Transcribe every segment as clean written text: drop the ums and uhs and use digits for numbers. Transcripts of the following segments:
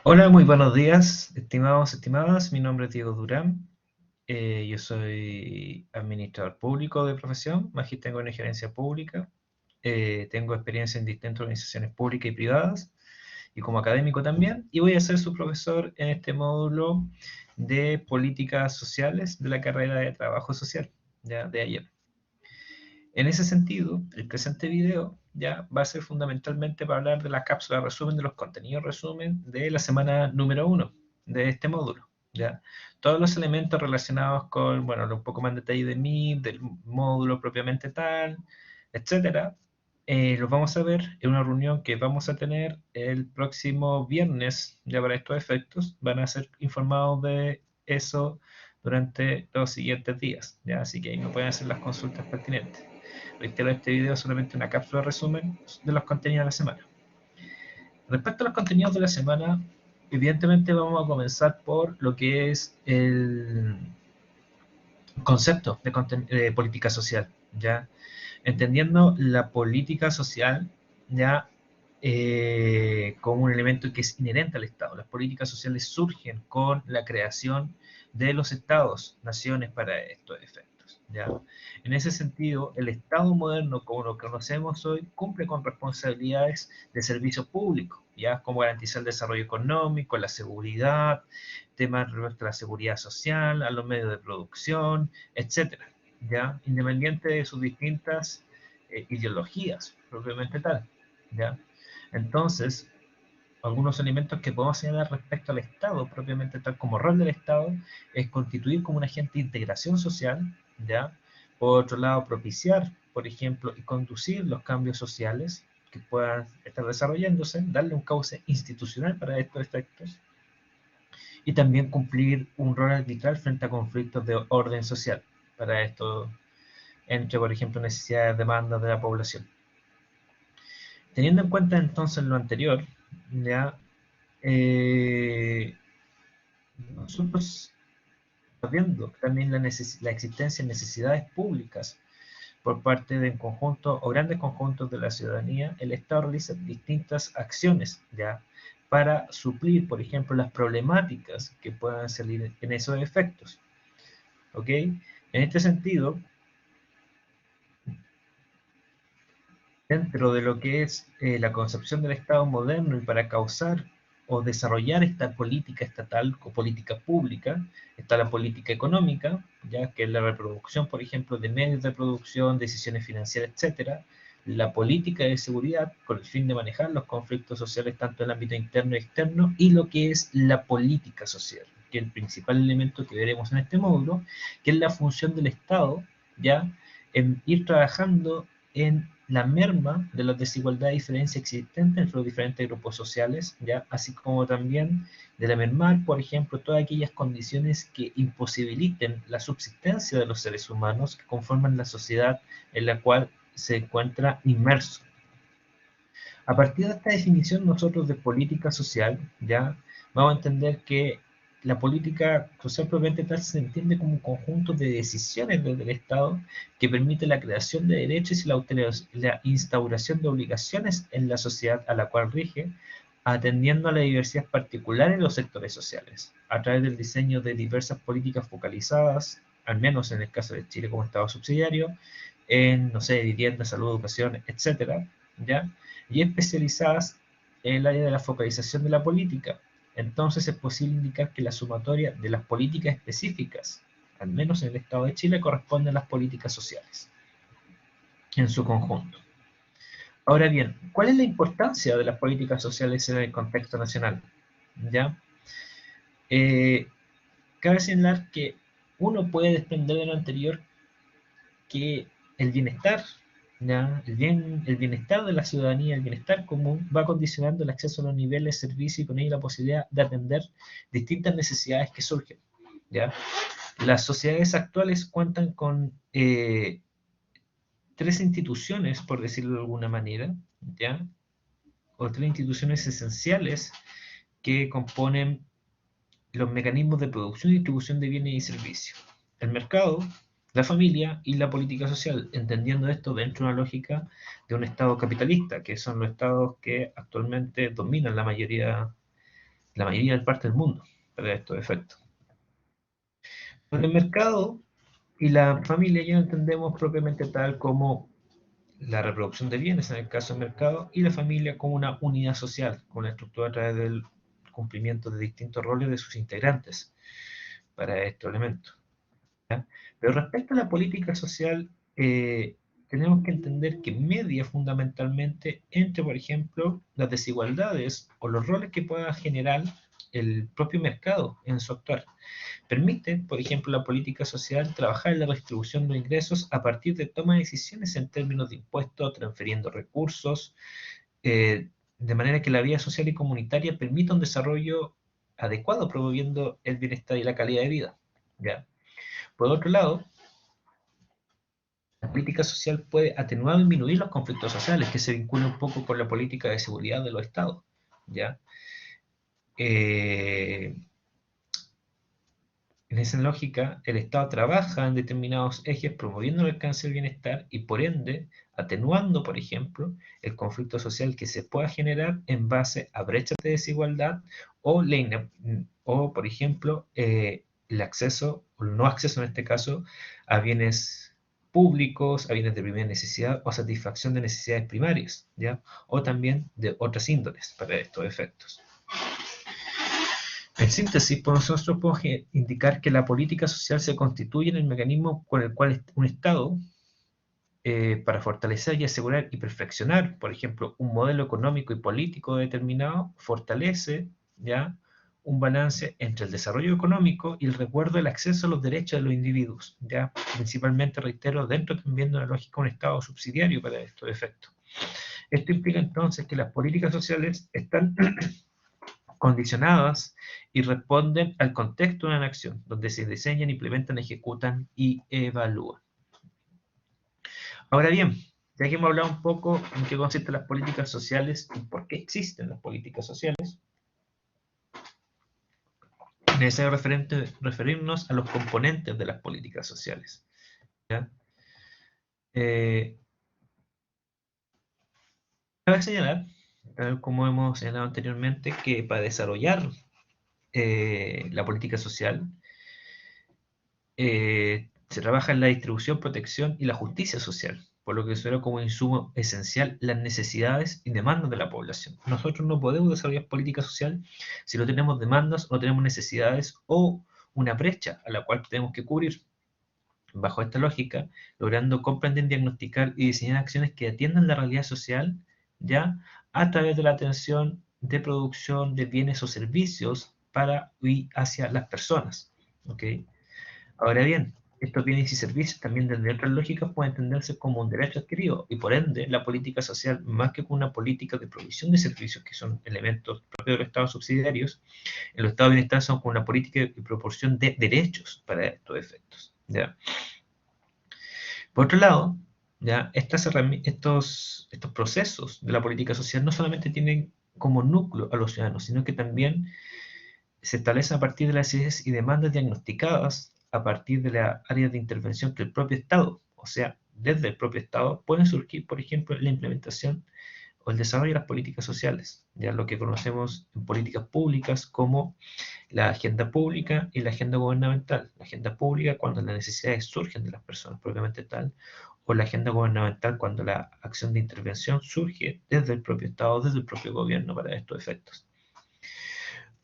Hola, muy buenos días, estimados, estimadas. Mi nombre es Diego Durán. Yo soy administrador público de profesión, magíster en gerencia pública. Tengo experiencia en distintas organizaciones públicas y privadas y como académico también. Y voy a ser su profesor en este módulo de políticas sociales de la carrera de trabajo social, ya de ayer. En ese sentido, el presente video ya va a ser fundamentalmente para hablar de la cápsula resumen de los contenidos resumen de la semana número uno de este módulo. ¿Ya? Todos los elementos relacionados con, bueno, un poco más en detalle de mí, del módulo propiamente tal, etcétera, los vamos a ver en una reunión que vamos a tener el próximo viernes, ya para estos efectos. Van a ser informados de eso durante los siguientes días, ¿ya? Así que ahí me pueden hacer las consultas pertinentes. Reitero, este video es solamente una cápsula de resumen de los contenidos de la semana. Respecto a los contenidos de la semana, evidentemente vamos a comenzar por lo que es el concepto de política social, ¿ya? Entendiendo la política social, ¿ya? Como un elemento que es inherente al Estado. Las políticas sociales surgen con la creación de los estados, naciones para estos efectos, ¿ya? En ese sentido, el Estado moderno, como lo conocemos hoy, cumple con responsabilidades de servicio público, ¿ya? Como garantizar el desarrollo económico, la seguridad, temas respecto a la seguridad social, a los medios de producción, etcétera, ¿ya? Independiente de sus distintas ideologías, propiamente tal, ¿ya? Entonces, algunos elementos que podemos señalar respecto al Estado, propiamente tal como rol del Estado, es constituir como un agente de integración social, ¿ya? Por otro lado, propiciar, por ejemplo, y conducir los cambios sociales que puedan estar desarrollándose, darle un cauce institucional para estos efectos, y también cumplir un rol arbitral frente a conflictos de orden social para esto, entre, por ejemplo, necesidades, demandas de la población. Teniendo en cuenta entonces lo anterior, ya nosotros sabiendo también la existencia de necesidades públicas por parte de conjuntos o grandes conjuntos de la ciudadanía, el Estado realiza distintas acciones ya para suplir, por ejemplo, las problemáticas que puedan salir en esos efectos. ¿Ok? En este sentido, dentro de lo que es la concepción del Estado moderno y para causar o desarrollar esta política estatal o política pública, está la política económica, ya que es la reproducción, por ejemplo, de medios de producción, decisiones financieras, etcétera, la política de seguridad con el fin de manejar los conflictos sociales tanto en el ámbito interno y externo, y lo que es la política social, que es el principal elemento que veremos en este módulo, que es la función del Estado, ya en ir trabajando en la merma de las desigualdades y diferencias existentes entre los diferentes grupos sociales, ¿ya? Así como también de la mermar, por ejemplo, todas aquellas condiciones que imposibiliten la subsistencia de los seres humanos que conforman la sociedad en la cual se encuentra inmerso. A partir de esta definición nosotros de política social, ya vamos a entender que la política social propiamente tal se entiende como un conjunto de decisiones desde el Estado que permite la creación de derechos y la instauración de obligaciones en la sociedad a la cual rige, atendiendo a la diversidad particular en los sectores sociales, a través del diseño de diversas políticas focalizadas, al menos en el caso de Chile como Estado subsidiario, en, no sé, vivienda, salud, educación, etcétera, ¿ya? Y especializadas en el área de la focalización de la política. Entonces es posible indicar que la sumatoria de las políticas específicas, al menos en el Estado de Chile, corresponde a las políticas sociales en su conjunto. Ahora bien, ¿cuál es la importancia de las políticas sociales en el contexto nacional? ¿Ya? Eh, Cabe señalar que uno puede desprender de lo anterior que el bienestar, ¿ya? El bienestar de la ciudadanía, el bienestar común, va condicionando el acceso a los niveles de servicio y con ello la posibilidad de atender distintas necesidades que surgen, ¿ya? Las sociedades actuales cuentan con tres instituciones, por decirlo de alguna manera, ¿ya? O tres instituciones esenciales que componen los mecanismos de producción y distribución de bienes y servicios. El mercado, la familia y la política social, entendiendo esto dentro de una lógica de un Estado capitalista, que son los estados que actualmente dominan la mayoría la mayoría del parte del mundo para estos efectos. Con el mercado y la familia ya lo entendemos propiamente tal como la reproducción de bienes, en el caso del mercado, y la familia como una unidad social, con una estructura a través del cumplimiento de distintos roles de sus integrantes para estos elementos. ¿Ya? Pero respecto a la política social, tenemos que entender que media fundamentalmente entre, por ejemplo, las desigualdades o los roles que pueda generar el propio mercado en su actuar. Permite, por ejemplo, la política social trabajar en la redistribución de ingresos a partir de toma de decisiones en términos de impuestos, transfiriendo recursos, de manera que la vida social y comunitaria permita un desarrollo adecuado, promoviendo el bienestar y la calidad de vida. ¿Ya? Por otro lado, la política social puede atenuar o disminuir los conflictos sociales, que se vincula un poco con la política de seguridad de los estados. ¿Ya? Eh, En esa lógica, el Estado trabaja en determinados ejes promoviendo el alcance del bienestar y por ende atenuando, por ejemplo, el conflicto social que se pueda generar en base a brechas de desigualdad o, o por ejemplo, el acceso o el no acceso en este caso a bienes públicos, a bienes de primera necesidad o satisfacción de necesidades primarias, ¿ya? O también de otras índoles para estos efectos. En síntesis, pues nosotros podemos indicar que la política social se constituye en el mecanismo con el cual un Estado, para fortalecer y asegurar y perfeccionar, por ejemplo, un modelo económico y político determinado, fortalece ya un balance entre el desarrollo económico y el resguardo del acceso a los derechos de los individuos, ya principalmente, reitero, dentro también de una lógica de un Estado subsidiario para estos efectos. Esto implica entonces que las políticas sociales están condicionadas y responden al contexto de una acción, donde se diseñan, implementan, ejecutan y evalúan. Ahora bien, ya que hemos hablado un poco en qué consisten las políticas sociales y por qué existen las políticas sociales, es necesario referirnos a los componentes de las políticas sociales. ¿Ya? Cabe señalar, tal como hemos señalado anteriormente, que para desarrollar la política social, se trabaja en la distribución, protección y la justicia social, por lo que suena como insumo esencial las necesidades y demandas de la población. Nosotros no podemos desarrollar política social si no tenemos demandas, no tenemos necesidades o una brecha a la cual tenemos que cubrir. Bajo esta lógica, logrando comprender, diagnosticar y diseñar acciones que atiendan la realidad social, ya a través de la atención de producción de bienes o servicios para y hacia las personas. ¿Ok? Ahora bien, estos bienes y servicios también desde otras lógicas pueden entenderse como un derecho adquirido y por ende la política social, más que como una política de provisión de servicios que son elementos propios de los estados subsidiarios, en los estados de bienestar son como una política de proporción de derechos para estos efectos. ¿Ya? Por otro lado, ¿ya? Estos procesos de la política social no solamente tienen como núcleo a los ciudadanos, sino que también se establecen a partir de las necesidades y demandas diagnosticadas a partir de las áreas de intervención que el propio Estado, o sea, desde el propio Estado, pueden surgir, por ejemplo, la implementación o el desarrollo de las políticas sociales, ya lo que conocemos en políticas públicas como la agenda pública y la agenda gubernamental. La agenda pública cuando las necesidades surgen de las personas propiamente tal, o la agenda gubernamental cuando la acción de intervención surge desde el propio Estado, desde el propio gobierno para estos efectos.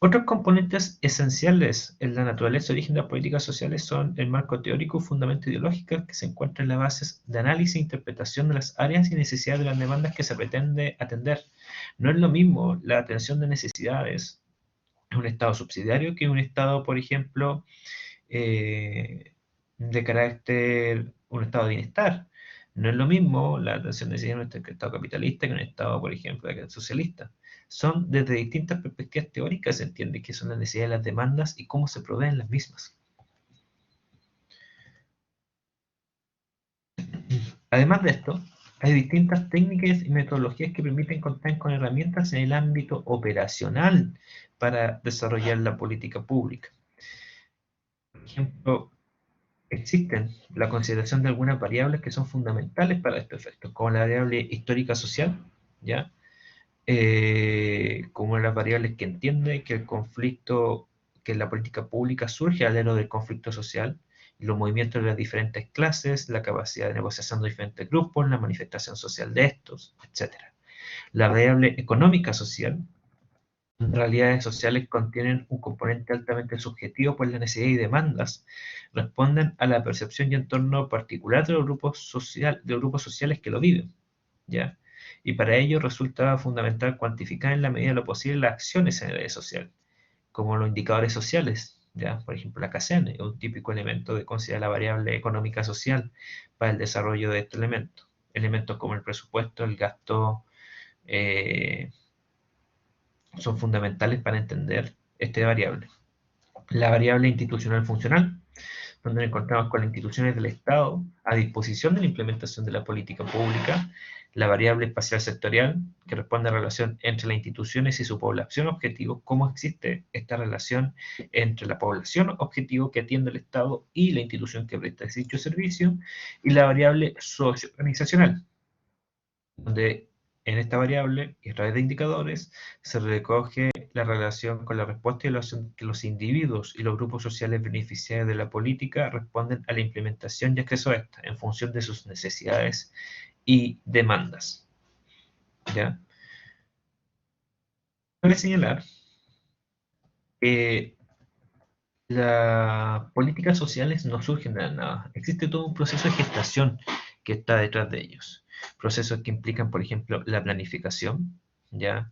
Otros componentes esenciales en la naturaleza y origen de las políticas sociales son el marco teórico y fundamento ideológico que se encuentra en la base de análisis e interpretación de las áreas y necesidades de las demandas que se pretende atender. No es lo mismo la atención de necesidades en un Estado subsidiario que un Estado, por ejemplo, de carácter, un Estado de bienestar. No es lo mismo la atención de necesidades en un Estado capitalista que un Estado, por ejemplo, socialista. Son desde distintas perspectivas teóricas se entiende qué son las necesidades, las demandas y cómo se proveen las mismas. Además de esto, hay distintas técnicas y metodologías que permiten contar con herramientas en el ámbito operacional para desarrollar la política pública. Por ejemplo, existen la consideración de algunas variables que son fundamentales para estos efectos, como la variable histórica social, ¿ya? como una de las variables que entiende que el conflicto, que la política pública surge al hilo del conflicto social, los movimientos de las diferentes clases, la capacidad de negociación de diferentes grupos, la manifestación social de estos, etc. La variable económica social, realidades sociales contienen un componente altamente subjetivo, pues las necesidades y demandas responden a la percepción y entorno particular de de los grupos sociales que lo viven, ¿ya? Y para ello resulta fundamental cuantificar en la medida de lo posible las acciones en el área social, como los indicadores sociales, ¿ya? Por ejemplo, la CACEN es un típico elemento de considerar la variable económica social para el desarrollo de este elemento. Elementos como el presupuesto, el gasto, eh, son fundamentales para entender esta variable. La variable institucional funcional, donde nos encontramos con las instituciones del Estado a disposición de la implementación de la política pública. La variable espacial sectorial, que responde a la relación entre las instituciones y su población objetivo, cómo existe esta relación entre la población objetivo que atiende el Estado y la institución que presta dicho servicio. Y la variable socioorganizacional, donde en esta variable y a través de indicadores se recoge la relación con la respuesta y que los individuos y los grupos sociales beneficiarios de la política responden a la implementación y acceso a esta en función de sus necesidades y demandas. ¿Ya? Cabe señalar que las políticas sociales no surgen de la nada. Existe todo un proceso de gestación que está detrás de ellos. Procesos que implican, por ejemplo, la planificación, ¿ya?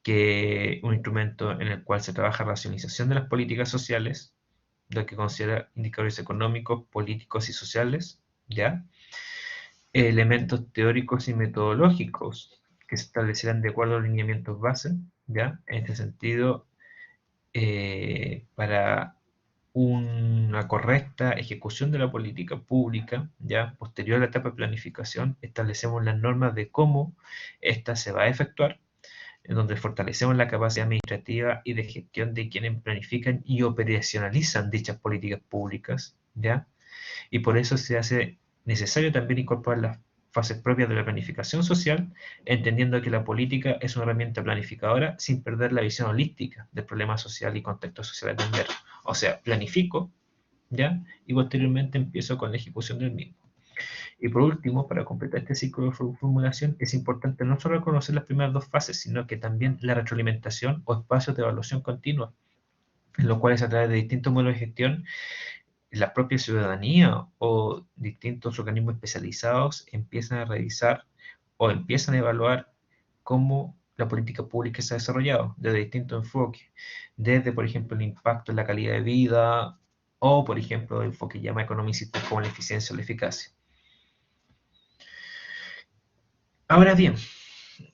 Que un instrumento en el cual se trabaja racionalización de las políticas sociales, lo que considera indicadores económicos, políticos y sociales, ¿ya? Elementos teóricos y metodológicos que se establecerán de acuerdo a los lineamientos base, ¿ya? En este sentido, para una correcta ejecución de la política pública, ya posterior a la etapa de planificación, establecemos las normas de cómo ésta se va a efectuar, en donde fortalecemos la capacidad administrativa y de gestión de quienes planifican y operacionalizan dichas políticas públicas, ¿ya? Y por eso se hace necesario también incorporar las fases propias de la planificación social, entendiendo que la política es una herramienta planificadora sin perder la visión holística del problema social y contexto social a atender. O sea, planifico, ¿ya? Y posteriormente empiezo con la ejecución del mismo. Y por último, para completar este ciclo de formulación, es importante no solo conocer las primeras dos fases, sino que también la retroalimentación o espacios de evaluación continua, en los cuales a través de distintos modelos de gestión, la propia ciudadanía o distintos organismos especializados empiezan a revisar o empiezan a evaluar cómo la política pública se ha desarrollado desde distintos enfoques, desde, por ejemplo, el impacto en la calidad de vida o, por ejemplo, el enfoque que llama economicistas como la eficiencia o la eficacia. Ahora bien,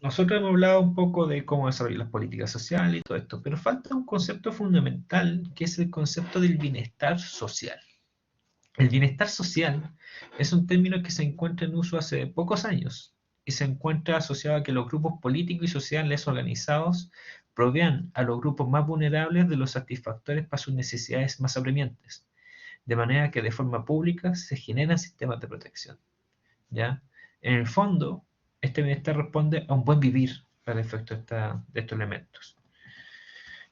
nosotros hemos hablado un poco de cómo desarrollar las políticas sociales y todo esto, pero falta un concepto fundamental que es el concepto del bienestar social. El bienestar social es un término que se encuentra en uso hace pocos años y se encuentra asociado a que los grupos políticos y sociales organizados provean a los grupos más vulnerables de los satisfactores para sus necesidades más apremiantes, de manera que de forma pública se generan sistemas de protección, ¿ya? En el fondo, este bienestar responde a un buen vivir para el efecto de estos elementos.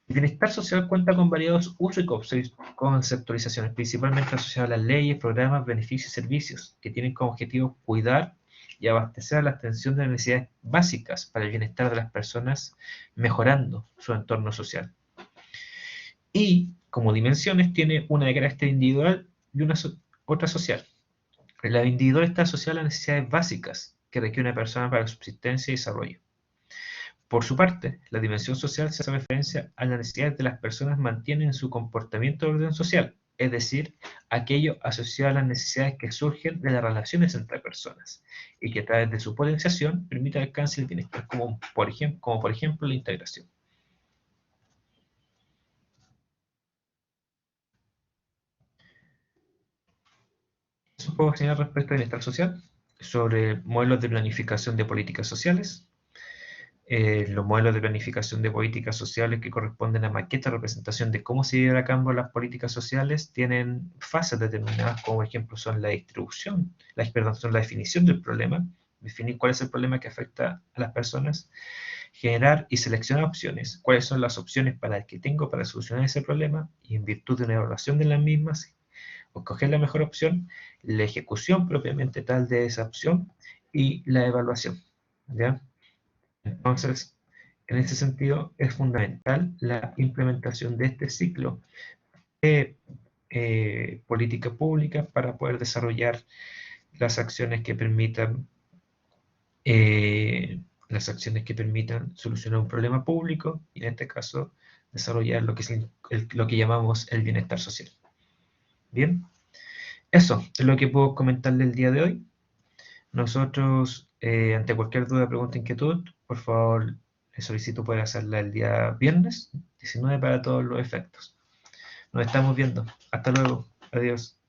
El bienestar social cuenta con variados usos y conceptualizaciones, principalmente asociadas a las leyes, programas, beneficios y servicios, que tienen como objetivo cuidar y abastecer a la atención de las necesidades básicas para el bienestar de las personas, mejorando su entorno social. Y, como dimensiones, tiene una de carácter individual y otra social. La individual está asociada a las necesidades básicas que requiere una persona para la subsistencia y desarrollo. Por su parte, la dimensión social se hace referencia a las necesidades de las personas mantienen su comportamiento de orden social, es decir, aquello asociado a las necesidades que surgen de las relaciones entre personas y que a través de su potenciación permite el alcance del bienestar, como por ejemplo la integración. Eso puedo enseñar respecto al bienestar social, sobre modelos de planificación de políticas sociales, los modelos de planificación de políticas sociales que corresponden a maqueta de representación de cómo se llevan a cabo las políticas sociales tienen fases determinadas, como por ejemplo son la distribución, son la definición del problema, definir cuál es el problema que afecta a las personas, generar y seleccionar opciones. ¿Cuáles son las opciones que tengo para solucionar ese problema? Y en virtud de una evaluación de las mismas, o escoger la mejor opción, la ejecución propiamente tal de esa opción y la evaluación. ¿Ya? Entonces, en ese sentido, es fundamental la implementación de este ciclo de política pública para poder desarrollar las acciones que permitan solucionar un problema público y en este caso desarrollar lo que, lo que llamamos el bienestar social. Bien, eso es lo que puedo comentarle el día de hoy. Nosotros, ante cualquier duda, pregunta, inquietud, por favor, le solicito poder hacerla el día viernes 19 para todos los efectos. Nos estamos viendo. Hasta luego. Adiós.